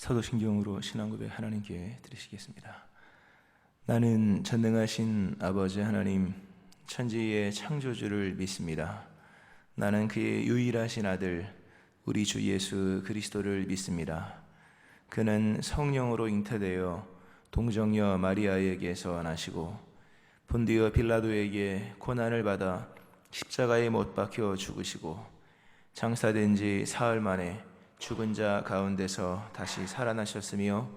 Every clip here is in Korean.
사도신경으로 신앙고백 하나님께 드리시겠습니다. 나는 전능하신 아버지 하나님, 천지의 창조주를 믿습니다. 나는 그의 유일하신 아들 우리 주 예수 그리스도를 믿습니다. 그는 성령으로 잉태되어 동정녀 마리아에게서 나시고 본디오 빌라도에게 고난을 받아 십자가에 못 박혀 죽으시고 장사된 지 사흘 만에 죽은 자 가운데서 다시 살아나셨으며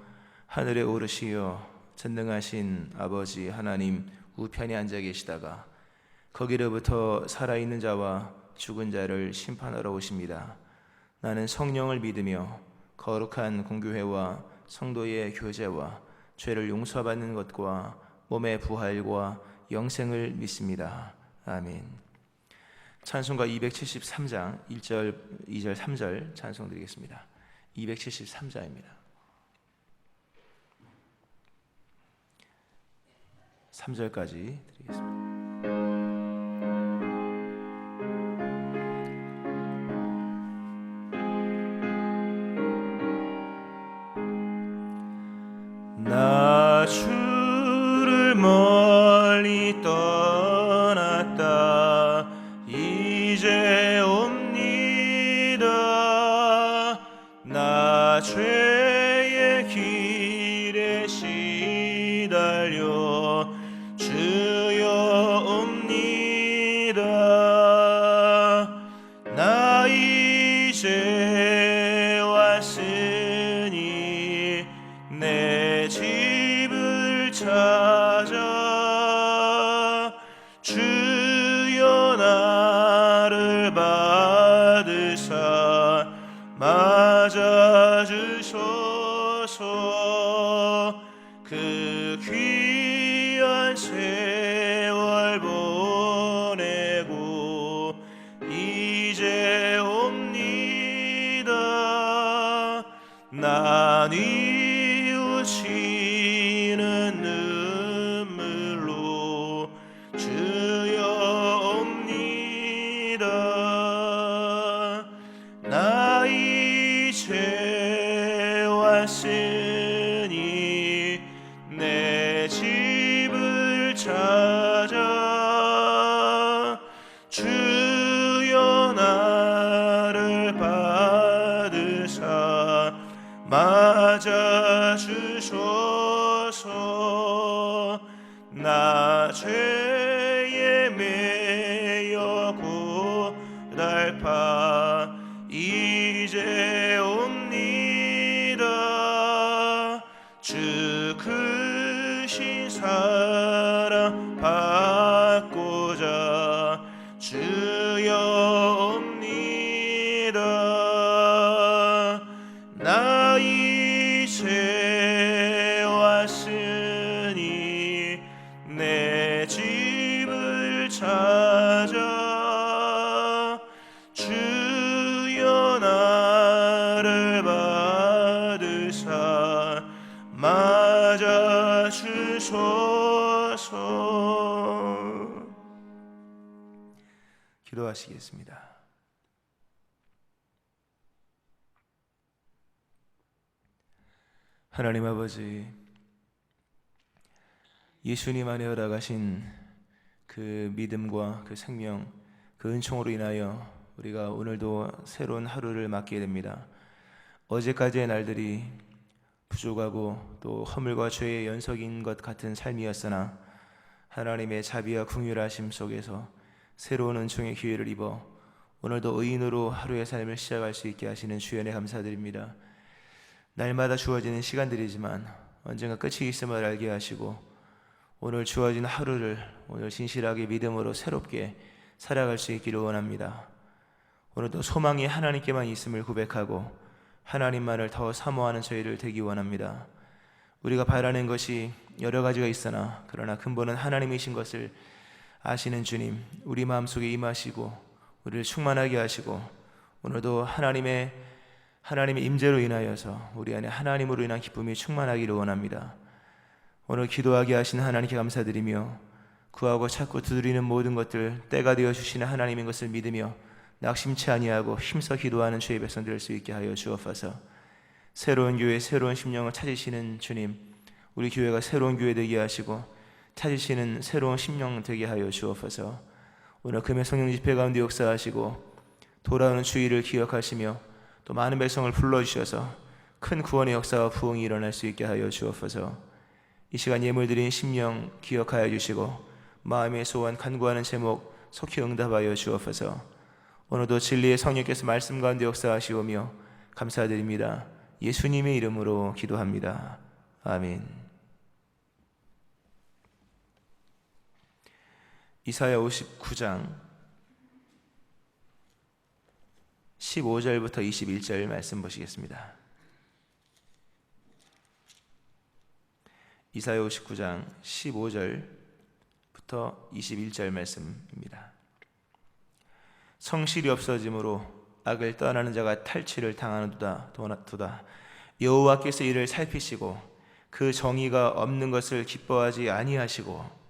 하늘에 오르시어 전능하신 아버지 하나님 우편에 앉아 계시다가 거기로부터 살아있는 자와 죽은 자를 심판하러 오십니다. 나는 성령을 믿으며 거룩한 공교회와 성도의 교제와 죄를 용서받는 것과 몸의 부활과 영생을 믿습니다. 아멘. 찬송가 273장 1절, 2절, 3절 찬송 드리겠습니다. 273장입니다. 3절까지 드리겠습니다. 나 주를 멀리 떠났다 이제 옵니다. 나 죄의 길에 시달려 주여 옵니다. 나 이제 왔으니 내 집을 찾아 주여 나를 받으사 맞아주소서. 그 귀한 세월 보내고 이제 옵니다. 난 이웃이는 눈물로 주여 옵니다. 나 이제 왔으니 내 집을 찾아 주여 나를 받으사 맞아주소서. 나 죄에 매여 고달파 이제 옵니다. 주 크신 사랑 받고자 주여 옵니다. 나 이제 왔으니 내 집을 찾아 주여 나를 받으사 맞아주소서. 기도하시겠습니다. 하나님 아버지, 예수님 안에 허락하신 그 믿음과 그 생명, 그 은총으로 인하여 우리가 오늘도 새로운 하루를 맞게 됩니다. 어제까지의 날들이 부족하고 또 허물과 죄의 연속인 것 같은 삶이었으나 하나님의 자비와 긍휼하심 속에서 새로운 은총의 기회를 입어 오늘도 의인으로 하루의 삶을 시작할 수 있게 하시는 주연에 감사드립니다. 날마다 주어지는 시간들이지만 언젠가 끝이 있음을 알게 하시고 오늘 주어진 하루를 오늘 진실하게 믿음으로 새롭게 살아갈 수 있기를 원합니다. 오늘도 소망이 하나님께만 있음을 고백하고 하나님만을 더 사모하는 저희를 되기 원합니다. 우리가 바라는 것이 여러 가지가 있으나 그러나 근본은 하나님이신 것을 아시는 주님, 우리 마음속에 임하시고 우리를 충만하게 하시고 오늘도 하나님의 임재로 인하여서 우리 안에 하나님으로 인한 기쁨이 충만하기를 원합니다. 오늘 기도하게 하신 하나님께 감사드리며 구하고 찾고 두드리는 모든 것들 때가 되어 주시는 하나님인 것을 믿으며 낙심치 아니하고 힘써 기도하는 주의 백성 될 수 있게 하여 주옵소서. 새로운 교회, 새로운 심령을 찾으시는 주님, 우리 교회가 새로운 교회 되게 하시고 찾으시는 새로운 심령 되게 하여 주옵소서. 오늘 금요 성령 집회 가운데 역사하시고 돌아오는 주일을 기억하시며 또 많은 백성을 불러주셔서 큰 구원의 역사와 부흥이 일어날 수 있게 하여 주옵소서. 이 시간 예물드린 심령 기억하여 주시고 마음의 소원 간구하는 제목 속히 응답하여 주옵소서. 오늘도 진리의 성령께서 말씀 가운데 역사하시오며 감사드립니다. 예수님의 이름으로 기도합니다. 아멘. 이사야 59장 15절부터 21절 말씀 보시겠습니다. 이사야 59장 15절부터 21절 말씀입니다. 성실이 없어짐으로 악을 떠나는 자가 탈취를 당하는도다. 여호와께서 이를 살피시고 그 정의가 없는 것을 기뻐하지 아니하시고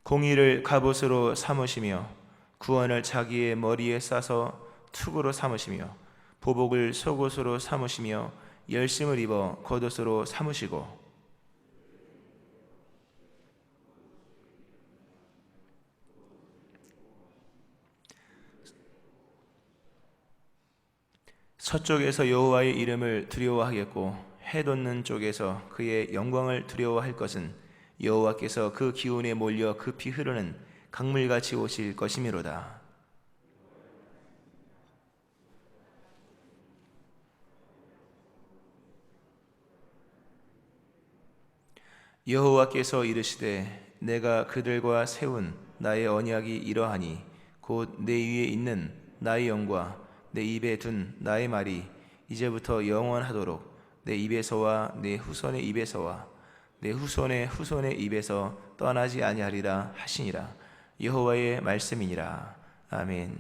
공의를 갑옷으로 삼으시며 구원을 자기의 머리에 싸서 투구로 삼으시며 보복을 속옷으로 삼으시며 열심을 입어 겉옷으로 삼으시고 서쪽에서 여호와의 이름을 두려워하겠고 해돋는 쪽에서 그의 영광을 두려워할 것은 여호와께서 그 기운에 몰려 급히 흐르는 강물같이 오실 것이미로다. 여호와께서 이르시되 내가 그들과 세운 나의 언약이 이러하니 곧 내 위에 있는 나의 영과 내 입에 둔 나의 말이 이제부터 영원하도록 내 입에서와 내 후손의 입에서와 내 후손의 후손의 입에서 떠나지 아니하리라 하시니라. 여호와의 말씀이니라. 아멘.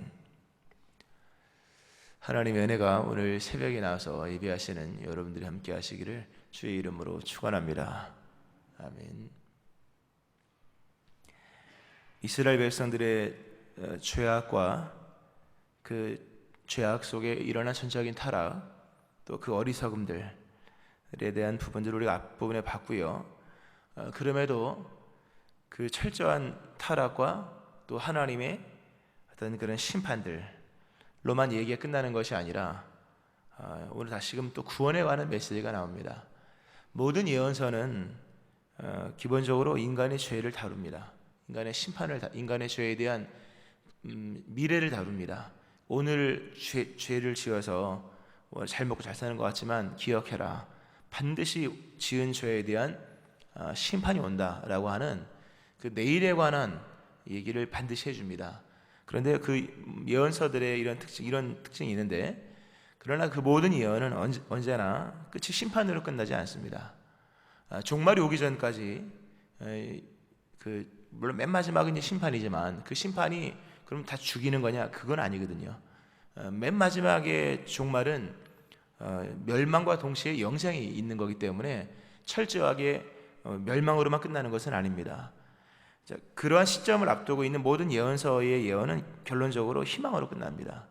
하나님의 은혜가 오늘 새벽에 나와서 예배하시는 여러분들이 함께 하시기를 주의 이름으로 축원합니다. 아멘. 이스라엘 백성들의 죄악과 그 죄악 속에 일어난 전적인 타락, 또 그 어리석음들에 대한 부분들을 우리가 앞부분에 봤고요. 그럼에도 그 철저한 타락과 또 하나님의 어떤 그런 심판들로만 얘기가 끝나는 것이 아니라 오늘 다시금 또 구원에 관한 메시지가 나옵니다. 모든 예언서는 기본적으로 인간의 죄를 다룹니다. 인간의 심판을, 인간의 죄에 대한 미래를 다룹니다. 오늘 죄를 지어서 잘 먹고 잘 사는 것 같지만 기억해라. 반드시 지은 죄에 대한 심판이 온다라고 하는 그 내일에 관한 얘기를 반드시 해줍니다. 그런데 그 예언서들의 이런 특징이 있는데, 그러나 그 모든 예언은 언제나 끝이 심판으로 끝나지 않습니다. 종말이 오기 전까지 물론 맨 마지막은 이제 심판이지만 그 심판이 그럼 다 죽이는 거냐? 그건 아니거든요. 맨 마지막의 종말은 멸망과 동시에 영생이 있는 거기 때문에 철저하게 멸망으로만 끝나는 것은 아닙니다. 자, 그러한 시점을 앞두고 있는 모든 예언서의 예언은 결론적으로 희망으로 끝납니다.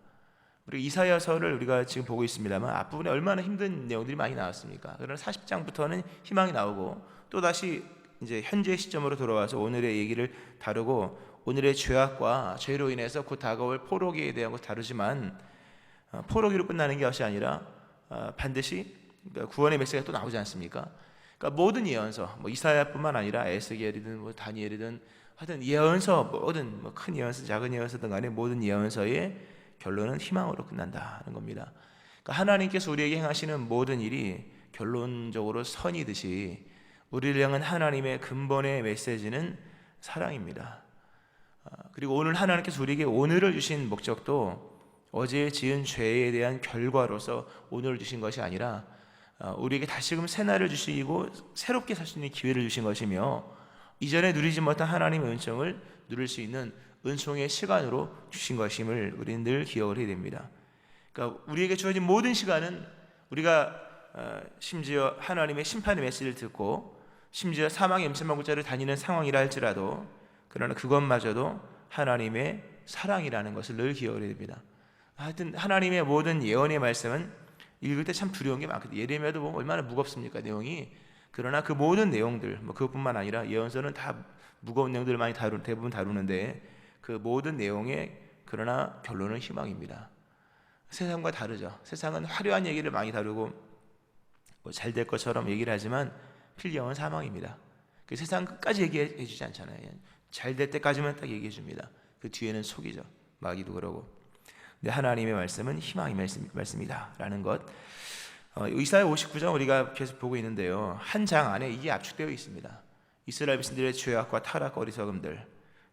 우리 이사야서를 우리가 지금 보고 있습니다만 앞부분에 얼마나 힘든 내용들이 많이 나왔습니까? 그러나 40장부터는 희망이 나오고 또 다시 이제 현재 시점으로 돌아와서 오늘의 얘기를 다루고 오늘의 죄악과 죄로 인해서 곧 다가올 포로기에 대한 것 다루지만 포로기로 끝나는 것이 아니라 반드시 구원의 메시지가 또 나오지 않습니까? 그러니까 모든 예언서, 이사야뿐만 아니라 에스겔이든 다니엘이든 하여튼 예언서, 모든 큰 예언서, 작은 예언서든 간에 모든 예언서의 결론은 희망으로 끝난다는 겁니다. 그러니까 하나님께서 우리에게 행하시는 모든 일이 결론적으로 선이듯이 우리를 향한 하나님의 근본의 메시지는 사랑입니다. 그리고 오늘 하나님께서 우리에게 오늘을 주신 목적도 어제 지은 죄에 대한 결과로서 오늘을 주신 것이 아니라 우리에게 다시금 새날을 주시고 새롭게 살 수 있는 기회를 주신 것이며 이전에 누리지 못한 하나님의 은총을 누릴 수 있는 은총의 시간으로 주신 것임을 우리는 늘 기억을 해야 됩니다. 그러니까 우리에게 주어진 모든 시간은 우리가 심지어 하나님의 심판의 메시지를 듣고 심지어 사망의 임신망국자를 다니는 상황이라 할지라도 그러나 그것마저도 하나님의 사랑이라는 것을 늘 기억해야 됩니다. 하여튼 하나님의 모든 예언의 말씀은 읽을 때 참 두려운 게 많거든요. 예레미야도 보면 얼마나 무겁습니까, 내용이. 그러나 그 모든 내용들, 그것뿐만 아니라 예언서는 다 무거운 내용들을 많이 대부분 다루는데 그 모든 내용에 그러나 결론은 희망입니다. 세상과 다르죠. 세상은 화려한 얘기를 많이 다루고 잘 될 것처럼 얘기를 하지만 필경은 사망입니다. 그 세상 끝까지 얘기해 주지 않잖아요. 잘 될 때까지만 딱 얘기해 줍니다. 그 뒤에는 속이죠. 마귀도 그러고. 근데 하나님의 말씀은 희망의 말씀이다 라는 것. 이사야 59장 우리가 계속 보고 있는데요, 한 장 안에 이게 압축되어 있습니다. 이스라엘 백성들의 죄악과 타락과 어리석음들,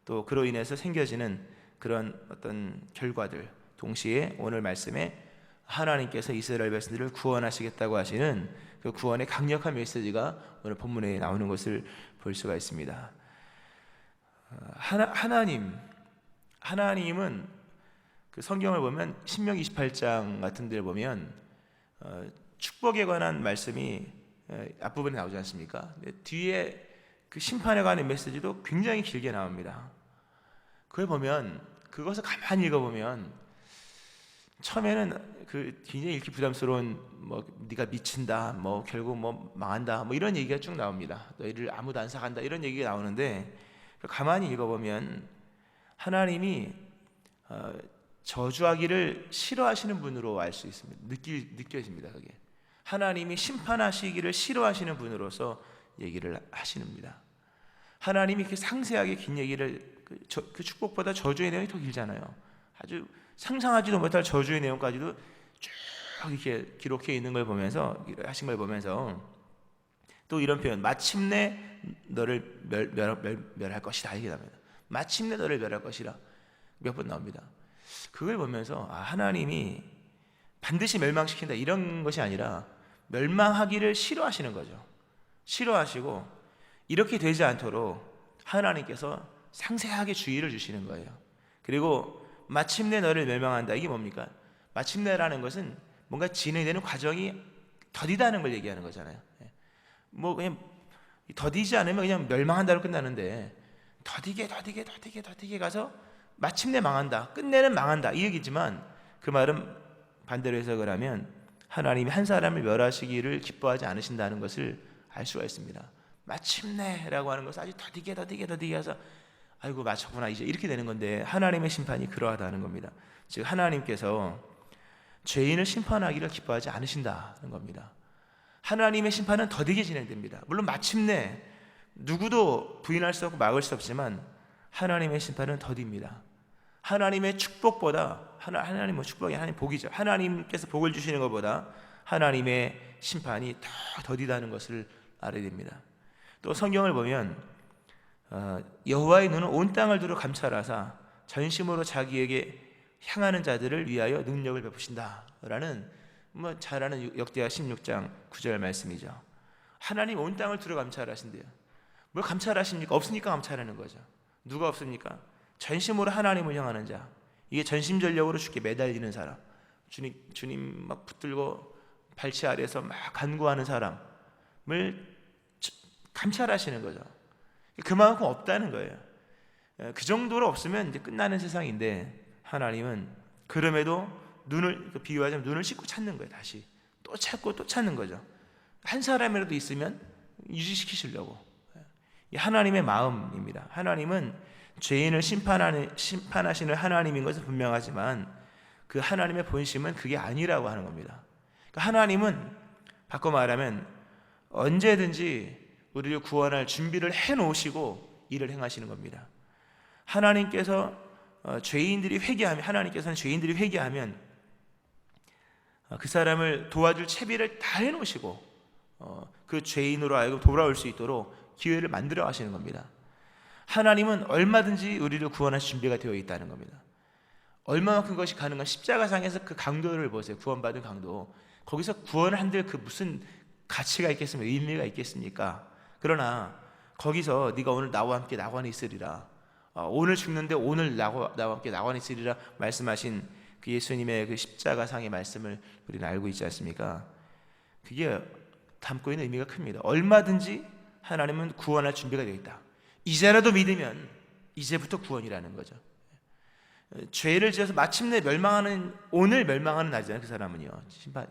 또 그로 인해서 생겨지는 그런 어떤 결과들, 동시에 오늘 말씀에 하나님께서 이스라엘 백성들을 구원하시겠다고 하시는 그 구원의 강력한 메시지가 오늘 본문에 나오는 것을 볼 수가 있습니다. 하나님은 그 성경을 보면 신명기 28장 같은 데를 보면 축복에 관한 말씀이 앞부분에 나오지 않습니까? 뒤에 그 심판에 관한 메시지도 굉장히 길게 나옵니다. 그걸 보면, 그것을 가만히 읽어보면 처음에는 그 굉장히 읽기 부담스러운 네가 미친다, 결국 망한다, 이런 얘기가 쭉 나옵니다. 너희를 아무도 안 사간다, 이런 얘기가 나오는데 가만히 읽어보면 하나님이 저주하기를 싫어하시는 분으로 알 수 있습니다. 느껴집니다. 그게 하나님이 심판하시기를 싫어하시는 분으로서 얘기를 하시는입니다. 하나님이 이렇게 상세하게 긴 얘기를, 그 축복보다 저주의 내용이 더 길잖아요. 아주 상상하지도 못할 저주의 내용까지도 쭉 이렇게 기록해 있는 걸 보면서, 하신 걸 보면서 또 이런 표현, 마침내 너를 멸할 것이다, 이게 나옵니다. 마침내 너를 멸할 것이라 몇 번 나옵니다. 그걸 보면서 하나님이 반드시 멸망시킨다 이런 것이 아니라 멸망하기를 싫어하시는 거죠. 싫어하시고 이렇게 되지 않도록 하나님께서 상세하게 주의를 주시는 거예요. 그리고 마침내 너를 멸망한다, 이게 뭡니까? 마침내라는 것은 뭔가 진행되는 과정이 더디다는 걸 얘기하는 거잖아요. 그냥 더디지 않으면 그냥 멸망한다로 끝나는데 더디게 가서 마침내 망한다, 끝내는 망한다, 이 얘기지만 그 말은 반대로 해석을 하면 하나님이 한 사람을 멸하시기를 기뻐하지 않으신다는 것을 알 수가 있습니다. 마침내라고 하는 것은 아주 더디게 해서 아이고 마쳤구나 이제 이렇게 되는 건데, 하나님의 심판이 그러하다는 겁니다. 즉 하나님께서 죄인을 심판하기를 기뻐하지 않으신다는 겁니다. 하나님의 심판은 더디게 진행됩니다. 물론 마침내 누구도 부인할 수 없고 막을 수 없지만 하나님의 심판은 더딥니다. 하나님의 축복보다, 하나님 축복이 하나님 복이죠. 하나님께서 복을 주시는 것보다 하나님의 심판이 더 더디다는 것을 알아야 됩니다. 또 성경을 보면 여호와의 눈은 온 땅을 두루 감찰하사 전심으로 자기에게 향하는 자들을 위하여 능력을 베푸신다라는 잘 아는 역대하 16장 9절 말씀이죠. 하나님 온 땅을 두루 감찰하신대요. 뭘 감찰하십니까? 없으니까 감찰하는 거죠. 누가 없습니까? 전심으로 하나님을 향하는 자, 이게 전심전력으로 주께 매달리는 사람, 주님 막 붙들고 발치 아래에서 막 간구하는 사람을 감찰하시는 거죠. 그만큼 없다는 거예요. 그 정도로 없으면 이제 끝나는 세상인데 하나님은 그럼에도 비유하자면 눈을 씻고 찾는 거예요. 다시 또 찾고 또 찾는 거죠. 한 사람이라도 있으면 유지시키시려고. 이 하나님의 마음입니다. 하나님은 죄인을 심판하시는 하나님인 것은 분명하지만 그 하나님의 본심은 그게 아니라고 하는 겁니다. 그러니까 하나님은 바꿔 말하면 언제든지 우리를 구원할 준비를 해놓으시고 일을 행하시는 겁니다. 하나님께서는 죄인들이 회개하면 그 사람을 도와줄 채비를 다 해놓으시고 그 죄인으로 하여금 돌아올 수 있도록 기회를 만들어 하시는 겁니다. 하나님은 얼마든지 우리를 구원하실 준비가 되어 있다는 겁니다. 얼마만큼 그것이 가능한 십자가상에서 그 강도를 보세요. 구원받은 강도. 거기서 구원을 한들 그 무슨 가치가 있겠습니까? 의미가 있겠습니까? 그러나 거기서 네가 오늘 나와 함께 낙원에 있으리라, 오늘 죽는데 오늘 나와 함께 낙원에 있으리라 말씀하신 그 예수님의 그 십자가상의 말씀을 우리는 알고 있지 않습니까? 그게 담고 있는 의미가 큽니다. 얼마든지 하나님은 구원할 준비가 되어 있다. 이제라도 믿으면 이제부터 구원이라는 거죠. 죄를 지어서 마침내 오늘 멸망하는 날이잖아요. 그 사람은요. 심판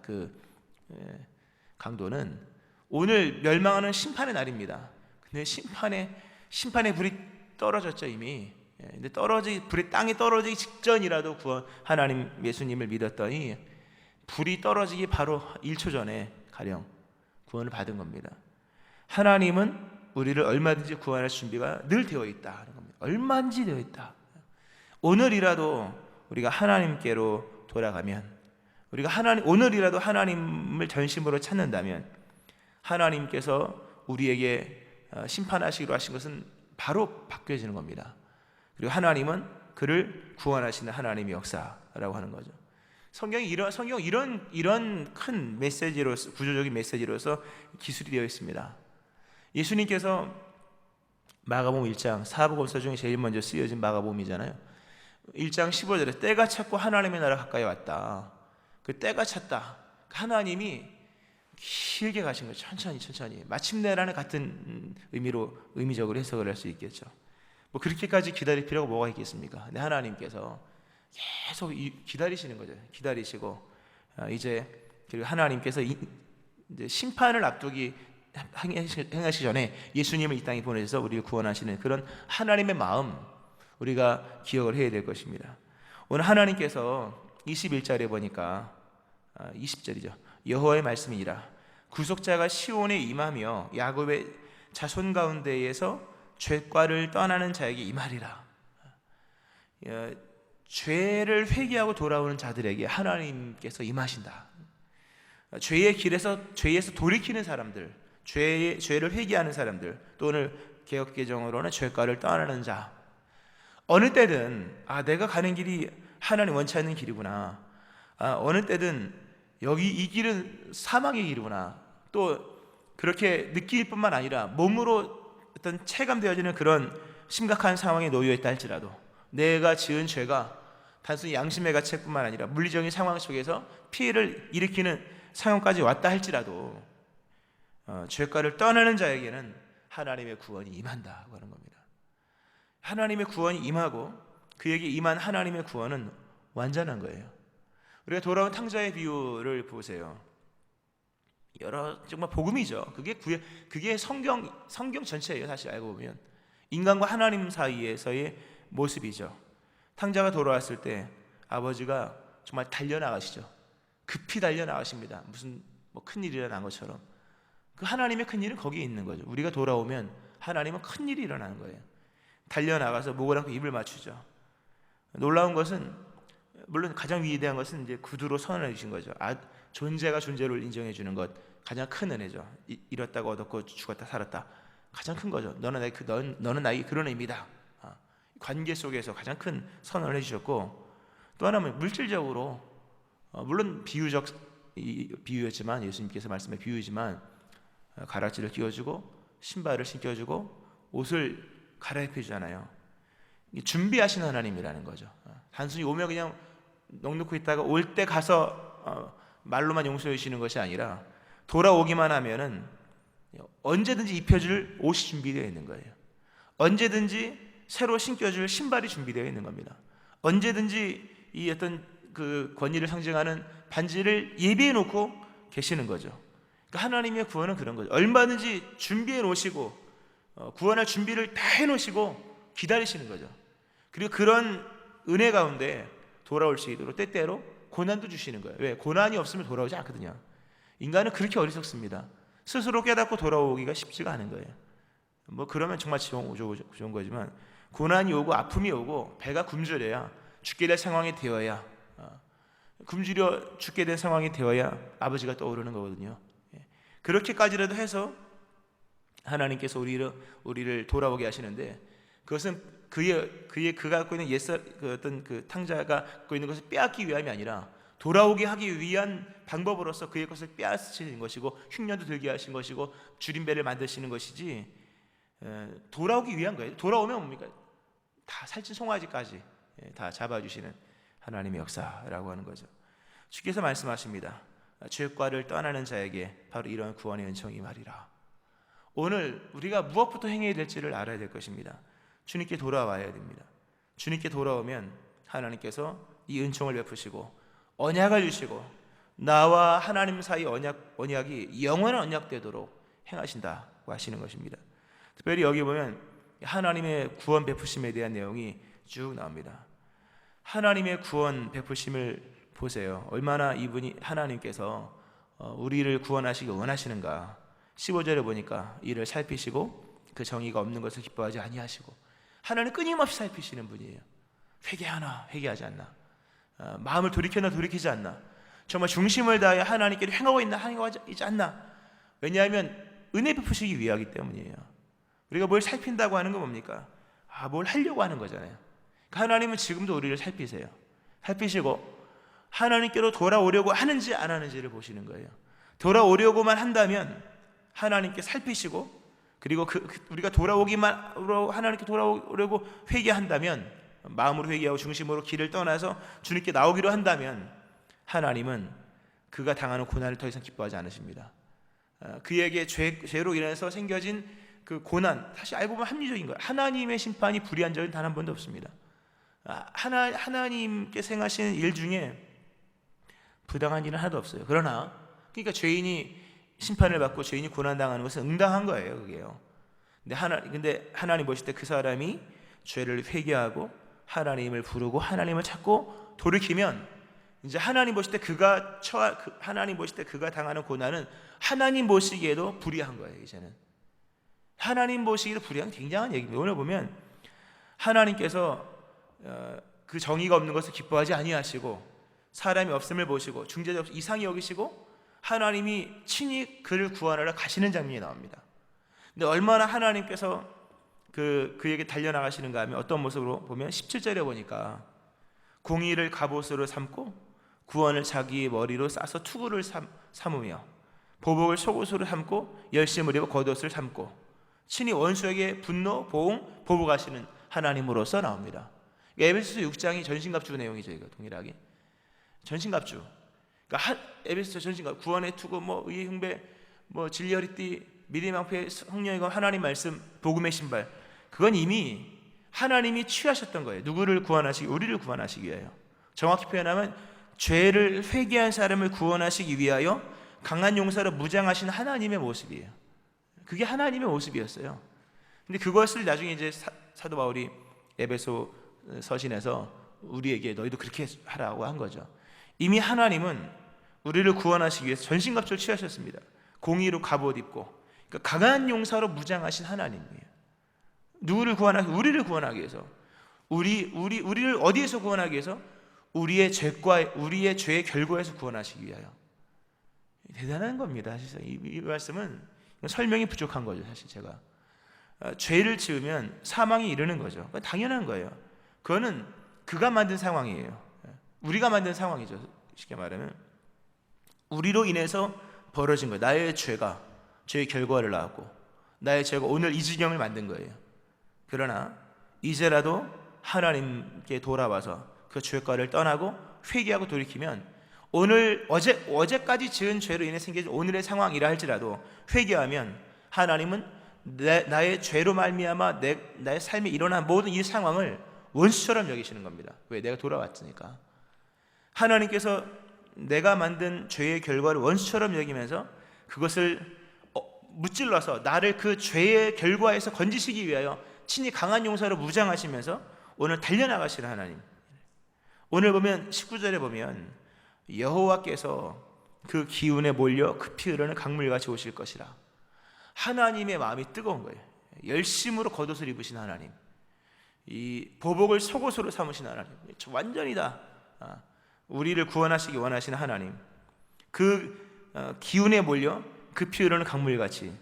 강도는 오늘 멸망하는 심판의 날입니다. 근데 심판의 불이 떨어졌죠 이미. 근데 불이 땅에 떨어지기 직전이라도 하나님 예수님을 믿었더니 불이 떨어지기 바로 1초 전에 가령 구원을 받은 겁니다. 하나님은 우리를 얼마든지 구원할 준비가 늘 되어 있다 하는 겁니다. 얼마든지 되어 있다. 오늘이라도 우리가 하나님께로 돌아가면, 오늘이라도 하나님을 전심으로 찾는다면 하나님께서 우리에게 심판하시기로 하신 것은 바로 바뀌어지는 겁니다. 그리고 하나님은 그를 구원하시는 하나님의 역사라고 하는 거죠. 성경이 이런 큰 메시지로서, 구조적인 메시지로서 기술이 되어 있습니다. 예수님께서 마가복음 1장, 사복음서 중에 제일 먼저 쓰여진 마가복음이잖아요. 1장 15절에 때가 찼고 하나님의 나라 가까이 왔다. 그 때가 찼다. 하나님이 길게 가신 거예요. 천천히. 마침내라는 같은 의미적으로 해석을 할 수 있겠죠. 뭐 그렇게까지 기다릴 필요가 뭐가 있겠습니까? 근데 하나님께서 계속 기다리시는 거죠. 기다리시고 이제 그리고 하나님께서 이제 심판을 앞두기 행하시기 전에 예수님을 이 땅에 보내셔서 우리를 구원하시는 그런 하나님의 마음, 우리가 기억을 해야 될 것입니다. 오늘 하나님께서 21절에 보니까 20절이죠. 여호와의 말씀이니라. 구속자가 시온에 임하며 야곱의 자손 가운데에서 죄과를 떠나는 자에게 임하리라. 죄를 회개하고 돌아오는 자들에게 하나님께서 임하신다. 죄에서 돌이키는 사람들, 죄를 회개하는 사람들, 또 오늘 개역개정으로는 죄과를 떠나는 자, 어느 때든 내가 가는 길이 하나님 원치 않는 길이구나, 어느 때든 이 길은 사망의 길이구나, 또 그렇게 느낄 뿐만 아니라 몸으로 어떤 체감되어지는 그런 심각한 상황에 놓여 있다 할지라도 내가 지은 죄가 단순히 양심의 가책뿐만 아니라 물리적인 상황 속에서 피해를 일으키는 상황까지 왔다 할지라도 죄과를 떠나는 자에게는 하나님의 구원이 임한다고 하는 겁니다. 하나님의 구원이 임하고 그에게 임한 하나님의 구원은 완전한 거예요. 우리가 돌아온 탕자의 비유를 보세요. 정말 복음이죠. 그게 성경 전체예요. 사실 알고 보면 인간과 하나님 사이에서의 모습이죠. 탕자가 돌아왔을 때 아버지가 정말 달려나가시죠. 급히 달려나가십니다. 무슨 큰일이 일어난 것처럼. 그 하나님의 큰일은 거기에 있는 거죠. 우리가 돌아오면 하나님은 큰일이 일어나는 거예요. 달려나가서 목을 안고 입을 맞추죠. 놀라운 것은, 물론 가장 위대한 것은 이제 구두로 선언해 주신 거죠. 존재가 존재를 인정해 주는 것, 가장 큰 은혜죠. 잃었다가 얻었고 죽었다 살았다, 가장 큰 거죠. 너는 나에게 그런 의미다. 관계 속에서 가장 큰 선언을 해주셨고, 또 하나는 물질적으로, 물론 비유였지만, 예수님께서 말씀의 비유지만, 가락지를 끼워주고 신발을 신겨주고 옷을 갈아입혀 주잖아요. 준비하시는 하나님이라는 거죠. 단순히 오면 그냥 넋놓고 있다가 올 때 가서 말로만 용서해 주시는 것이 아니라 돌아오기만 하면은 언제든지 입혀줄 옷이 준비되어 있는 거예요. 언제든지 새로 신겨줄 신발이 준비되어 있는 겁니다. 언제든지 이 어떤 그 권위를 상징하는 반지를 예비해 놓고 계시는 거죠. 그러니까 하나님의 구원은 그런 거죠. 얼마든지 준비해 놓으시고 구원할 준비를 다 해 놓으시고 기다리시는 거죠. 그리고 그런 은혜 가운데 돌아올 수 있도록 때때로 고난도 주시는 거예요. 왜? 고난이 없으면 돌아오지 않거든요. 인간은 그렇게 어리석습니다. 스스로 깨닫고 돌아오기가 쉽지가 않은 거예요. 그러면 정말 좋은 거지만, 고난이 오고 아픔이 오고 배가 굶주려야, 죽게 될 상황이 되어야, 굶주려 죽게 된 상황이 되어야 아버지가 떠오르는 거거든요. 그렇게까지라도 해서 하나님께서 우리를 돌아오게 하시는데, 그것은 그가 갖고 있는 어떤 그 탕자가 갖고 있는 것을 빼앗기 위함이 아니라 돌아오게 하기 위한 방법으로서 그의 것을 빼앗으시는 것이고, 흉년도 들게 하신 것이고, 줄임배를 만드시는 것이지, 돌아오기 위한 거예요. 돌아오면 뭡니까? 다 살찐 송아지까지 다 잡아주시는 하나님의 역사라고 하는 거죠. 주께서 말씀하십니다. 죄과를 떠나는 자에게 바로 이런 구원의 은총이 말이라. 오늘 우리가 무엇부터 행해야 될지를 알아야 될 것입니다. 주님께 돌아와야 됩니다. 주님께 돌아오면 하나님께서 이 은총을 베푸시고 언약을 주시고 나와 하나님 사이 언약이 영원한 언약 되도록 행하신다고 하시는 것입니다. 특별히 여기 보면 하나님의 구원 베푸심에 대한 내용이 쭉 나옵니다. 하나님의 구원 베푸심을 보세요. 얼마나 이분이 하나님께서 우리를 구원하시기 원하시는가. 15절에 보니까 이를 살피시고 그 정의가 없는 것을 기뻐하지 아니하시고, 하나님 끊임없이 살피시는 분이에요. 회개하나 회개하지 않나, 마음을 돌이켰나 돌이키지 않나, 정말 중심을 다해 하나님께 행하고 있나 행하지 않나. 왜냐하면 은혜 베푸시기 위하기 때문이에요. 우리가 뭘 살핀다고 하는 건 뭡니까? 뭘 하려고 하는 거잖아요. 하나님은 지금도 우리를 살피세요. 살피시고 하나님께로 돌아오려고 하는지 안 하는지를 보시는 거예요. 돌아오려고만 한다면 하나님께 살피시고, 그리고 우리가 하나님께 돌아오려고 회개한다면, 마음으로 회개하고 중심으로 길을 떠나서 주님께 나오기로 한다면 하나님은 그가 당하는 고난을 더 이상 기뻐하지 않으십니다. 그에게 죄로 인해서 생겨진 그 고난, 사실 알고 보면 합리적인 거예요. 하나님의 심판이 불의한 적은 단 한 번도 없습니다. 하나님께서 행하시는 일 중에 부당한 일은 하나도 없어요. 그러나 그러니까 죄인이 심판을 받고 죄인이 고난당하는 것은 응당한 거예요. 그게요. 근데 하나님 보실 때 그 사람이 죄를 회개하고 하나님을 부르고 하나님을 찾고 돌이키면, 이제 하나님 보실 때 하나님 보실 때 그가 당하는 고난은 하나님 보시기에도 불의한 거예요. 이제는 하나님 보시기에도 불의한 굉장한 얘기입니다. 오늘 보면 하나님께서 그 정의가 없는 것을 기뻐하지 아니하시고, 사람이 없음을 보시고 중재자 없이 이상히 여기시고 하나님이 친히 그를 구하러 가시는 장면이 나옵니다. 근데 얼마나 하나님께서 그에게 달려나가시는가 하면, 어떤 모습으로 보면 17절에 보니까 공의를 갑옷으로 삼고 구원을 자기의 머리로 싸서 투구를 삼으며 보복을 속옷으로 삼고 열심을 입어 겉옷을 삼고 친히 원수에게 분노, 보응, 보복하시는 하나님으로서 나옵니다. 에베소서 6장이 전신갑주 내용이죠. 이거 동일하게 전신갑주. 그러니까 에베소서 전신갑주, 구원의 투구, 의의 흉배, 진리 허리띠, 믿음의 방패, 성령의 검, 하나님 말씀, 복음의 신발. 그건 이미 하나님이 취하셨던 거예요. 누구를 구원하시기? 우리를 구원하시기 위하여. 정확히 표현하면 죄를 회개한 사람을 구원하시기 위하여 강한 용사로 무장하신 하나님의 모습이에요. 그게 하나님의 모습이었어요. 근데 그것을 나중에 이제 사도 바울이 에베소 서신에서 우리에게 너희도 그렇게 하라고 한 거죠. 이미 하나님은 우리를 구원하시기 위해서 전신갑주를 취하셨습니다. 공의로 갑옷 입고, 그러니까 강한 용사로 무장하신 하나님이에요. 누구를 구원하기? 우리를 구원하기 위해서. 우리를 어디에서 구원하기 위해서? 우리의 죄의 결과에서 구원하시기 위하여. 대단한 겁니다. 사실 이 말씀은 설명이 부족한 거죠. 사실 제가 죄를 지으면 사망이 이르는 거죠. 당연한 거예요. 그거는 그가 만든 상황이에요. 우리가 만든 상황이죠. 쉽게 말하면 우리로 인해서 벌어진 거예요. 나의 죄가 죄의 결과를 낳았고 나의 죄가 오늘 이 지경을 만든 거예요. 그러나 이제라도 하나님께 돌아와서 그 죄과를 떠나고 회개하고 돌이키면, 어제까지 지은 죄로 인해 생긴 오늘의 상황이라 할지라도 회개하면 하나님은 나의 죄로 말미암아 나의 삶에 일어난 모든 이 상황을 원수처럼 여기시는 겁니다. 왜? 내가 돌아왔으니까. 하나님께서 내가 만든 죄의 결과를 원수처럼 여기면서 그것을 무찔러서 나를 그 죄의 결과에서 건지시기 위하여 친히 강한 용사로 무장하시면서 오늘 달려나가시는 하나님. 오늘 보면 19절에 보면 여호와께서 그 기운에 몰려 급히 흐르는 강물같이 오실 것이라. 하나님의 마음이 뜨거운 거예요. 열심으로 겉옷을 입으신 하나님, 이 보복을 속옷으로 삼으신 하나님, 완전히 다 우리를 구원하시기 원하시는 하나님, 그 기운에 몰려 급히 흐르는 강물같이.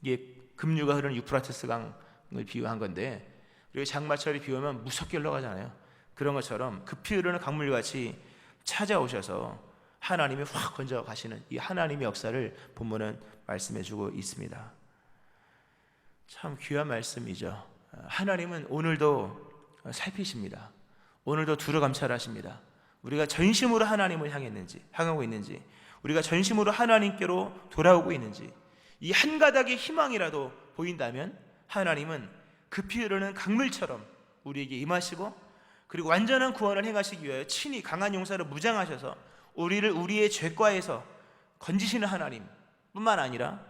이게 급류가 흐르는 유프라테스 강을 비유한 건데, 우리가 장마철이 비 오면 무섭게 흘러가잖아요. 그런 것처럼 급히 흐르는 강물같이 찾아오셔서 하나님이 확 건져 가시는 이 하나님의 역사를 본문은 말씀해주고 있습니다. 참 귀한 말씀이죠. 하나님은 오늘도 살피십니다. 오늘도 두루 감찰하십니다. 우리가 전심으로 하나님을 향하고 있는지, 우리가 전심으로 하나님께로 돌아오고 있는지, 이 한 가닥의 희망이라도 보인다면 하나님은 급히 흐르는 강물처럼 우리에게 임하시고, 그리고 완전한 구원을 행하시기 위하여 친히 강한 용사로 무장하셔서 우리를 우리의 죄과에서 건지시는 하나님 뿐만 아니라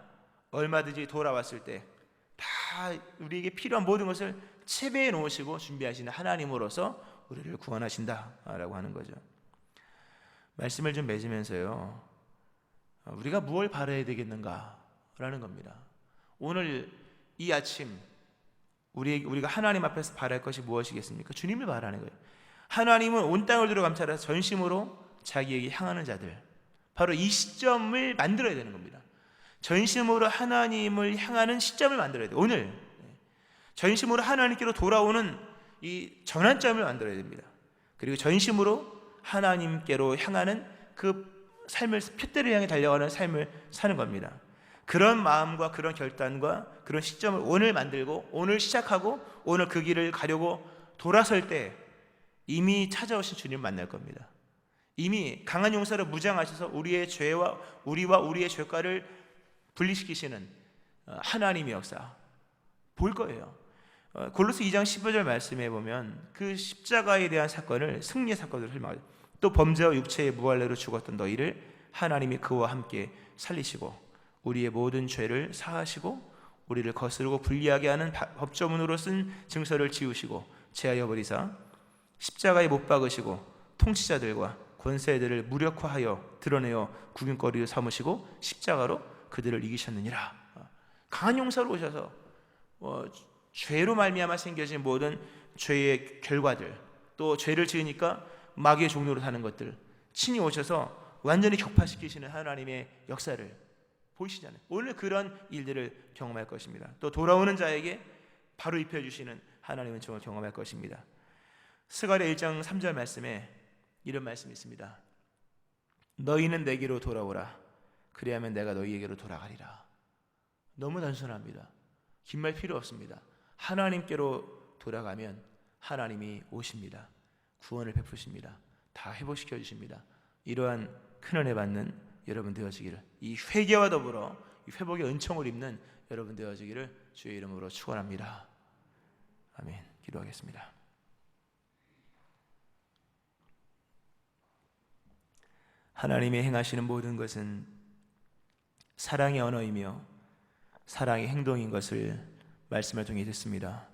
얼마든지 돌아왔을 때 다 우리에게 필요한 모든 것을 채배해 놓으시고 준비하시는 하나님으로서 우리를 구원하신다라고 하는 거죠. 말씀을 좀 맺으면서요, 우리가 무엇을 바라야 되겠는가라는 겁니다. 오늘 이 아침 우리가 하나님 앞에서 바랄 것이 무엇이겠습니까? 주님을 바라는 거예요. 하나님은 온 땅을 두루 감찰해서 전심으로 자기에게 향하는 자들, 바로 이 시점을 만들어야 되는 겁니다. 전심으로 하나님을 향하는 시점을 만들어야 돼요. 오늘 전심으로 하나님께로 돌아오는 이 전환점을 만들어야 됩니다. 그리고 전심으로 하나님께로 향하는 그 삶을, 표대를 향해 달려가는 삶을 사는 겁니다. 그런 마음과 그런 결단과 그런 시점을 오늘 만들고 오늘 시작하고 오늘 그 길을 가려고 돌아설 때 이미 찾아오신 주님을 만날 겁니다. 이미 강한 용사로 무장하셔서 우리의 죄와 우리의 죄과를 분리시키시는 하나님의 역사 볼 거예요. 골로새 2장 15절 말씀해 보면 그 십자가에 대한 사건을 승리의 사건으로 설명하죠. 또 범죄와 육체의 무할례로 죽었던 너희를 하나님이 그와 함께 살리시고 우리의 모든 죄를 사하시고 우리를 거스르고 불리하게 하는 법조문으로 쓴 증서를 지우시고 제하여 버리사 십자가에 못 박으시고 통치자들과 권세들을 무력화하여 드러내어 구경거리를 삼으시고 십자가로 그들을 이기셨느니라. 강한 용사로 오셔서 죄로 말미암아 생겨진 모든 죄의 결과들, 또 죄를 지으니까 마귀의 종로로 사는 것들 친히 오셔서 완전히 격파시키시는 하나님의 역사를 보이시잖아요. 오늘 그런 일들을 경험할 것입니다. 또 돌아오는 자에게 바로 입혀주시는 하나님의 은총을 경험할 것입니다. 스가랴 1장 3절 말씀에 이런 말씀이 있습니다. 너희는 내게로 돌아오라. 그리하면 내가 너희에게로 돌아가리라. 너무 단순합니다. 긴 말 필요 없습니다. 하나님께로 돌아가면 하나님이 오십니다. 구원을 베푸십니다. 다 회복시켜 주십니다. 이러한 큰 은혜 받는 여러분 되어지기를, 이 회개와 더불어 이 회복의 은총을 입는 여러분 되어지기를 주의 이름으로 축원합니다. 아멘. 기도하겠습니다. 하나님의 행하시는 모든 것은 사랑의 언어이며 사랑의 행동인 것을 말씀을 통해 듣습니다.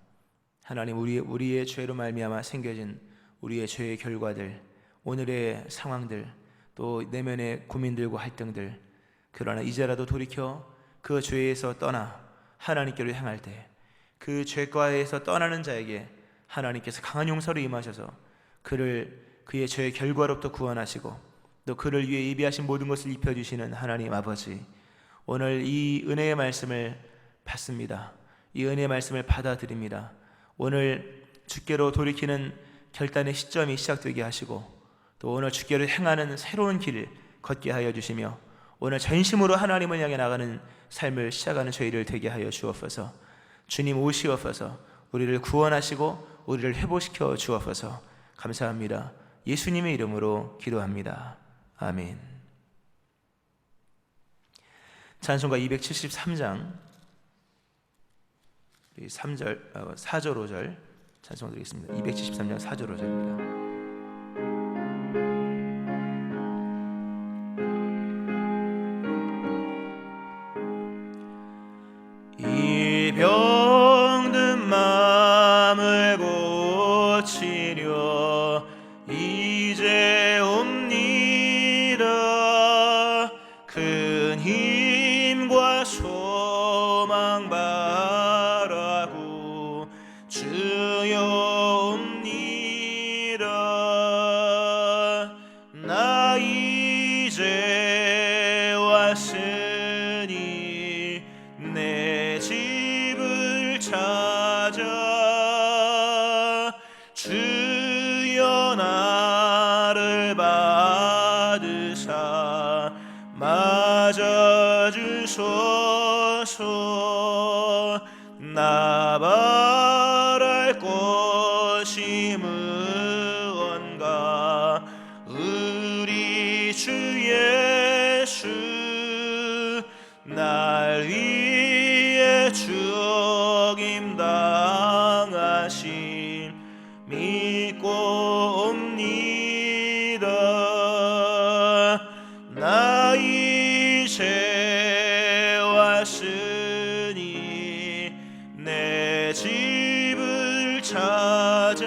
하나님, 우리의 죄로 말미암아 생겨진 우리의 죄의 결과들, 오늘의 상황들, 또 내면의 고민들과 할등들, 그러나 이제라도 돌이켜 그 죄에서 떠나 하나님께로 향할 때 그 죄과에서 떠나는 자에게 하나님께서 강한 용서로 임하셔서 그의 죄의 결과로부터 구원하시고 또 그를 위해 예비하신 모든 것을 입혀주시는 하나님 아버지, 오늘 이 은혜의 말씀을 받습니다. 이 은혜의 말씀을 받아들입니다. 오늘 주께로 돌이키는 결단의 시점이 시작되게 하시고 또 오늘 주께로 행하는 새로운 길을 걷게 하여 주시며 오늘 전심으로 하나님을 향해 나가는 삶을 시작하는 저희를 되게 하여 주옵소서. 주님 오시옵소서. 우리를 구원하시고 우리를 회복시켜 주옵소서. 감사합니다. 예수님의 이름으로 기도합니다. 아멘. 찬송가 273장 3절, 4절, 5절 찬송 드리겠습니다. 273장 4절, 5절입니다. 이 병든 마음을 고치려 이제 옵니다. 큰 힘과 소망 바라고 주여 옵니다. 나 이제 왔으니 내 집을 찾아 주여 나를 받으사 맞아주소서. 나 바랄 것이 무언가 우리 주 예수 날 위해 죽임 당하심 믿고 옵니다. 나 이제 왔으니 내 집을 찾아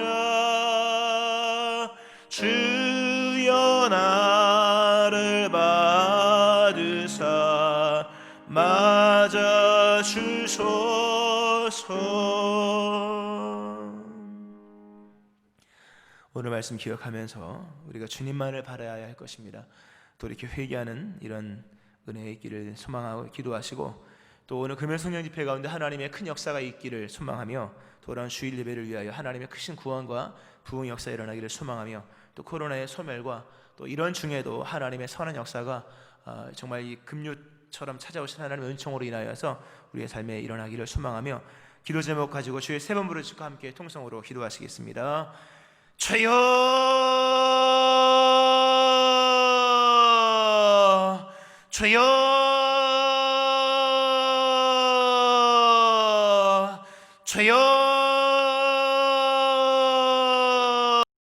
주여 나를 받으사 맞아 주소서. 오늘 말씀 기억하면서 우리가 주님만을 바라야 할 것입니다. 또 이렇게 회개하는 이런 은혜의 있기를 소망하고 기도하시고, 또 오늘 금요 성령 집회 가운데 하나님의 큰 역사가 있기를 소망하며, 돌아온 주일 예배를 위하여 하나님의 크신 구원과 부흥 역사 일어나기를 소망하며, 또 코로나의 소멸과 또 이런 중에도 하나님의 선한 역사가 정말 이 금요처럼 찾아오신 하나님의 은총으로 인하여서 우리의 삶에 일어나기를 소망하며, 기도 제목 가지고 주의 세 번 부르시고 함께 통성으로 기도하시겠습니다. 주여, 주여, 주여,